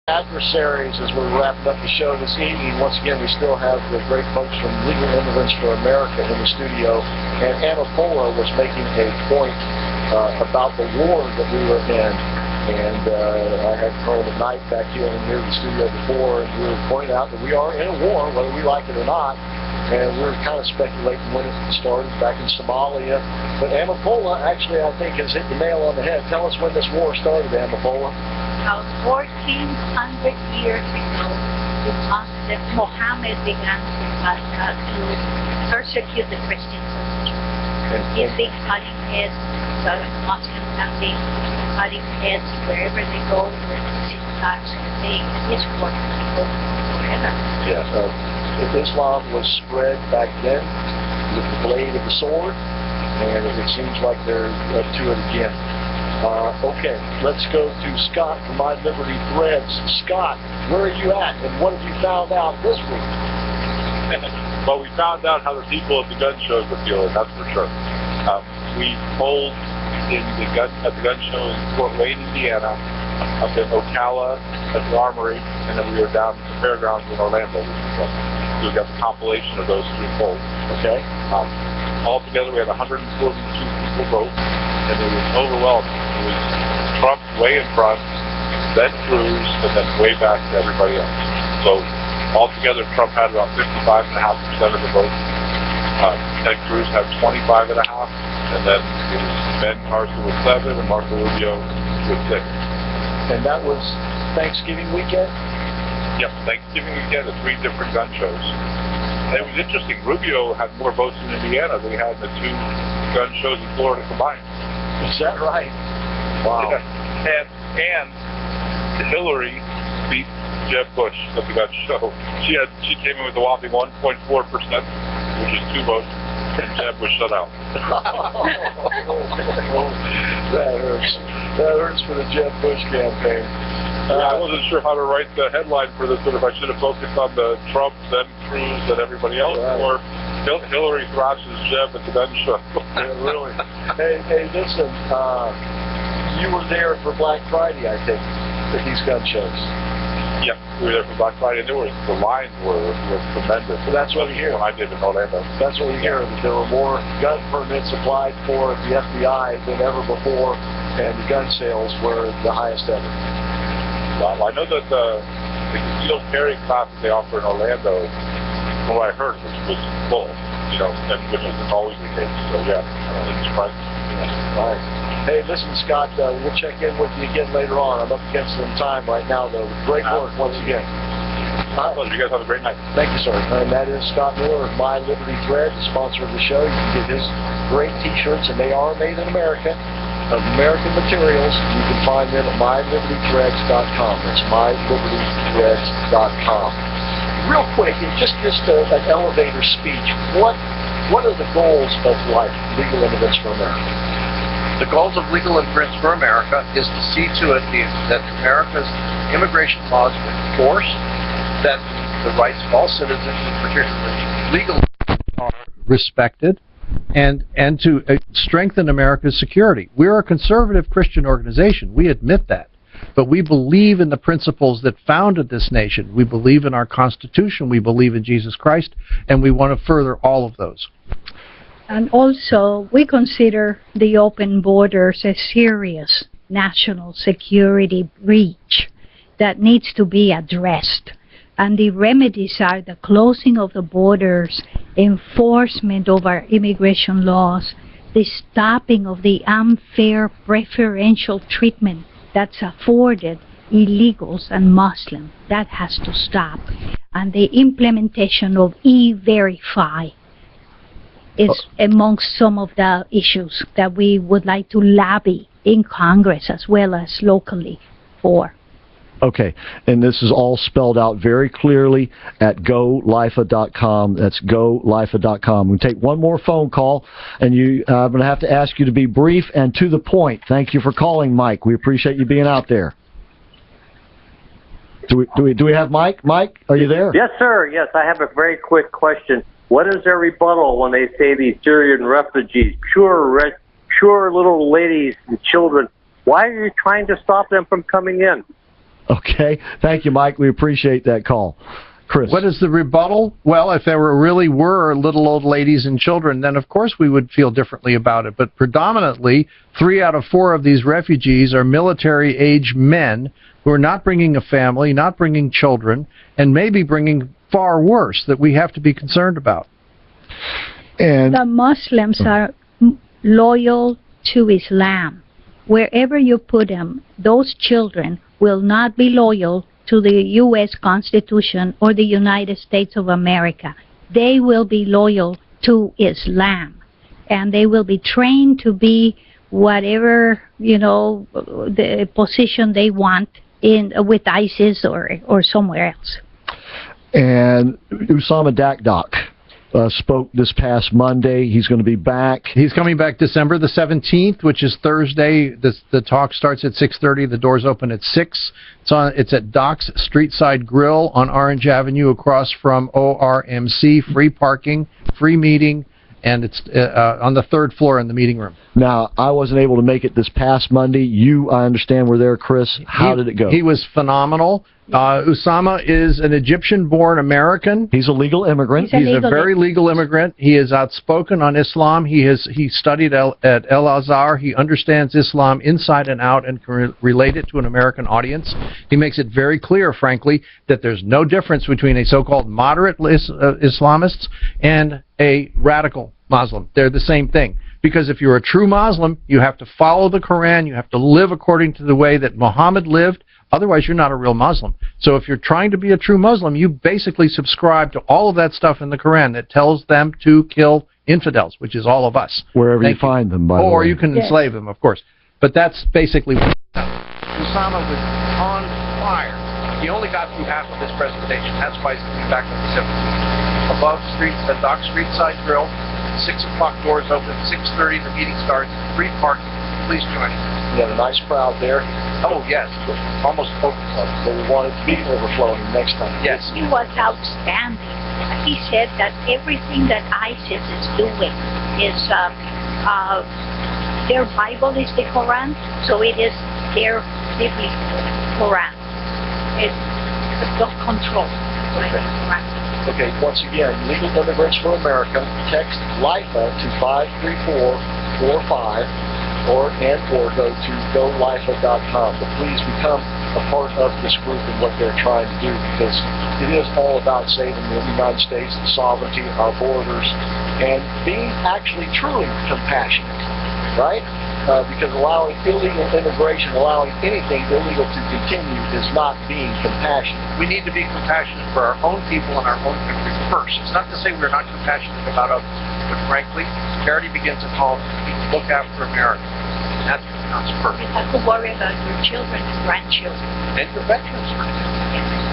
adversaries as we're wrapping up the show this evening. Once again, we still have the great folks from Legal Immigrants for America in the studio, and Amipola was making a point about the war that we were in, and I had Colonel McKnight back here in the studio before, and we were pointing out that we are in a war, whether we like it or not, and we were kind of speculating when it started back in Somalia, but Amipola actually, I think, has hit the nail on the head. Tell us when this war started, Amipola. About 1,400 years ago, that Muhammad began to persecute the Christians. He's been cutting heads, so Muslims have been cutting heads wherever they go, since God's saying his work forever. Yeah, Islam was spread back then with the blade of the sword, and it seems like they're up to it again. Okay, let's go to Scott from My Liberty Threads. Scott, where are you at, and what have you found out this week? Well, we found out how the people at the gun shows were feeling, that's for sure. We polled at the gun show in Fort Wayne, Indiana, up in Ocala at the Armory, and then we were down at the fairgrounds in Orlando. So we got the compilation of those three polls. Okay. Altogether, we had 142 people vote, and it was overwhelming. It was Trump way in front, then Cruz, and then way back to everybody else. So altogether, Trump had about 55.5% of the vote. Ted Cruz had 25.5%, and then it was Ben Carson with 7%, and Marco Rubio with 6%. And that was Thanksgiving weekend? Yep, Thanksgiving weekend at 3 different gun shows. And it was interesting. Rubio had more votes in Indiana than he had in the 2 gun shows in Florida combined. Is that right? Wow. Yeah. And Hillary beat Jeb Bush at the gun show. She came in with a whopping 1.4%, which is 2 votes, and Jeb was shut out. That hurts. That hurts for the Jeb Bush campaign. I wasn't sure how to write the headline for this, but if I should have focused on the Trump, then Cruz, and everybody else, or Hillary thrashes Jeb at the gun show. Yeah, really. Hey, listen, you were there for Black Friday, I think, at these gun shows. Yeah, we were there for Black Friday, and the lines were tremendous. So that's what we hear. When I did in Orlando. That's what we hear, that there were more gun permits applied for at the FBI than ever before, and the gun sales were the highest ever. Well, I know that the concealed carry class that they offer in Orlando, from what I heard, was full, and which isn't always the case. So yeah, it's surprising. Yeah. All right. Hey, listen, Scott, we'll check in with you again later on. I'm up against some time right now, though. Great work once again. My pleasure. You guys have a great night. Thank you, sir. And that is Scott Miller of My Liberty Thread, the sponsor of the show. You can get his great T-shirts, and they are made in America, of American materials. You can find them at mylibertythreads.com. That's mylibertythreads.com. Real quick, just an elevator speech. What are the goals of Legal Immigrants for America? The goals of Legal Immigrants for America is to see to it that America's immigration laws are enforced, that the rights of all citizens, particularly legal, are respected, and to strengthen America's security. We're a conservative Christian organization. We admit that. But we believe in the principles that founded this nation. We believe in our Constitution. We believe in Jesus Christ. And we want to further all of those. And also, we consider the open borders a serious national security breach that needs to be addressed. And the remedies are the closing of the borders, enforcement of our immigration laws, the stopping of the unfair preferential treatment that's afforded illegals and Muslims. That has to stop. And the implementation of E-Verify is amongst some of the issues that we would like to lobby in Congress as well as locally for. Okay, and this is all spelled out very clearly at GoLIFA.com. That's GoLIFA.com. We'll take one more phone call, and I'm going to have to ask you to be brief and to the point. Thank you for calling, Mike. We appreciate you being out there. Do we have Mike? Mike, are you there? Yes, sir. Yes, I have a very quick question. What is their rebuttal when they say these Syrian refugees, pure little ladies and children, why are you trying to stop them from coming in? Okay. Thank you, Mike. We appreciate that call. Chris. What is the rebuttal? Well, if there really were little old ladies and children, then of course we would feel differently about it. But predominantly, 3 out of 4 of these refugees are military-age men who are not bringing a family, not bringing children, and maybe bringing far worse that we have to be concerned about. And the Muslims are loyal to Islam. Wherever you put them, those children will not be loyal to the U.S. Constitution or the United States of America. They will be loyal to Islam, and they will be trained to be whatever, the position they want with ISIS or somewhere else. And Usama Dakdok spoke this past Monday. He's going to be back. He's coming back December the 17th, which is Thursday. The talk starts at 6:30. The doors open at 6. It's at Doc's Streetside Grill on Orange Avenue across from ORMC. Free parking, free meeting, and it's on the 3rd floor in the meeting room. Now, I wasn't able to make it this past Monday. You, I understand, were there, Chris. How did it go? He was phenomenal. Usama is an Egyptian-born American. He's a legal immigrant. He's a very legal immigrant. He is outspoken on Islam. He studied at El Azhar. He understands Islam inside and out and can relate it to an American audience. He makes it very clear, frankly, that there's no difference between a so-called moderate Islamists and a radical Muslim. They're the same thing. Because if you're a true Muslim, you have to follow the Quran. You have to live according to the way that Muhammad lived. Otherwise, you're not a real Muslim. So if you're trying to be a true Muslim, you basically subscribe to all of that stuff in the Quran that tells them to kill infidels, which is all of us. Wherever you find them, by the way. Or you can enslave them, of course. But that's basically what Usama was on fire. He only got through half of his presentation. That's why he's coming back on the 17th. Above the Dock Streetside Grill, 6 o'clock doors open, 6:30 the meeting starts, free parking. Please join us. We had a nice crowd there. Oh, yes. Almost overflowing, but we wanted to be overflowing next time. Yes. He was outstanding. He said that everything that ISIS is doing is, their Bible is the Quran, so it is their biblical Quran. It's the control by the Quran. Okay, once again, Legal Immigrants for America, text LIFA to 53445 or go to golifa.com. But please become a part of this group and what they're trying to do, because it is all about saving the United States, the sovereignty, our borders, and being actually truly compassionate, right? Because allowing illegal immigration, allowing anything illegal to continue is not being compassionate. We need to be compassionate for our own people and our own country first. It's not to say we're not compassionate about others, but frankly, charity begins at home. We need to look after America. And that's what counts first. You have to worry about your children and grandchildren. And your veterans.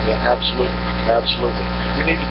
Yeah, absolutely. Absolutely. We need to